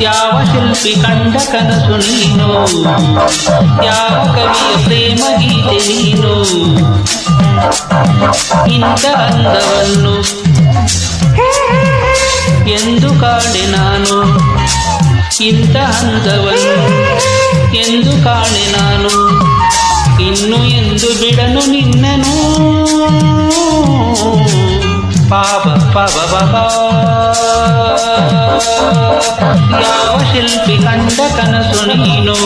ಯಾವ ಶಿಲ್ಪಿ ಕಂಡ ಕನಸು ನೀನು, ಯಾವ ಕವಿಯ ಪ್ರೇಮ ಗೀತೆ ನೀನು, ಇಂಥ ಅಂದವನ್ನು ಎಂದು ಕಾಣೆ ನಾನು, ಇಂಥ ಅಂದವನ್ನು ಎಂದು ಕಾಣೆ ನಾನು, ಇನ್ನು ಎಂದು ಬಿಡನು ನಿನ್ನನು. ಪಾಪ ಪಾಪ ಪಾಪ ಯಾವ ಶಿಲ್ಪಿ ಕಂಡ ಕನಸು ನೀನು.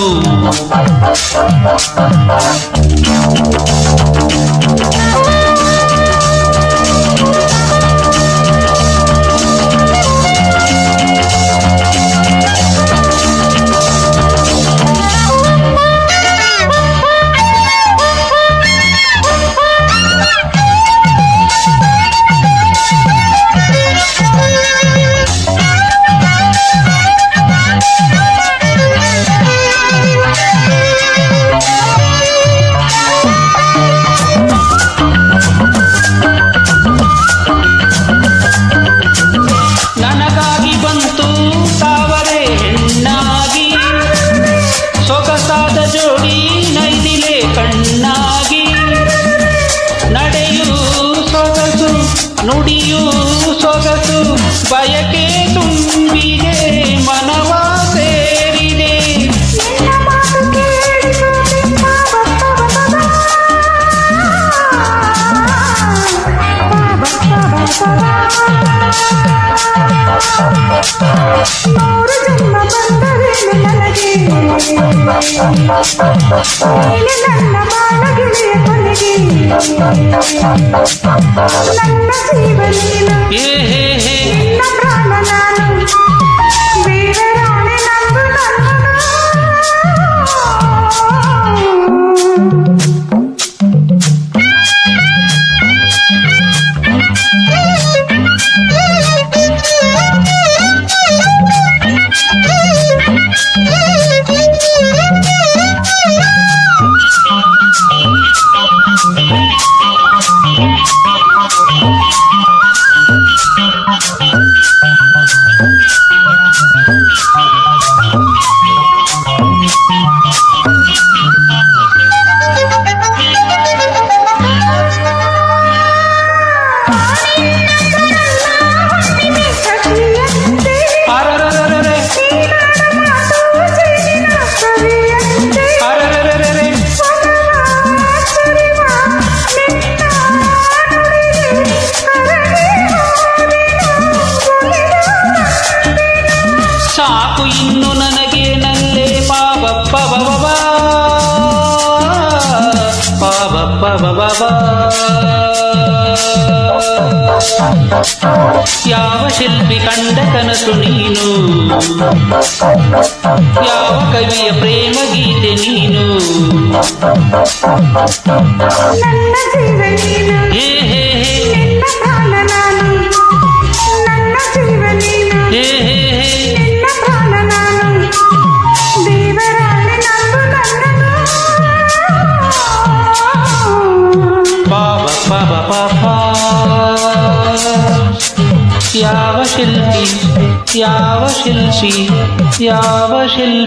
ಸೊಗಸಾದ ಜೋಡಿ ನೈದಿಲೆ ಕಣ್ಣಾಗಿ, ನಡೆಯೂ ಸೊಗಸು ನುಡಿಯೂ ಸೊಗಸು, ಬಯಕೆ ತುಂಬಿದೆ ಮನವ ಸೇರಿದೆ. ನನ್ನ ಬಾಳಗಿಳಿಯ ಕೊನೆಗೆ ನನ್ನ ಜೀವ ನೀನು, ನಿನ್ನ ಪ್ರಾಣ ನಾನು, ಬೇರೆ ರಾಣೆ ನಂದು ಸಾಕು ಇನ್ನು ನನಗೆ ನಲ್ಲೇ ಪಾಬಪ್ಪ ಬಬ ಪಾಬಪ್ಪ ಬಬ. ಯಾವ ಶಿಲ್ಪಿ ಕಂಡ ಕನಸು ನೀನು, ಯಾವ ಕವಿಯ ಪ್ರೇಮ ಗೀತೆ ನೀನು, ನನ್ನ ಜೀವ ನೀನು, ನಿನ್ನ ಪ್ರಾಣ ನಾನು, ನನ್ನ ಜೀವ ನೀನು, ನಿನ್ನ ಪ್ರಾಣ ನಾನು, ದೇವರಾಣೆ ನಂದು ನನ್ನನು. ಪಾಪ ಪಾಪ ಪಾಪ ಯಾವ ಶಿಲ್ಪಿ ಯಾವ ಶಿಲ್ಪಿ ಯಾವ ಶಿಲ್ಪಿ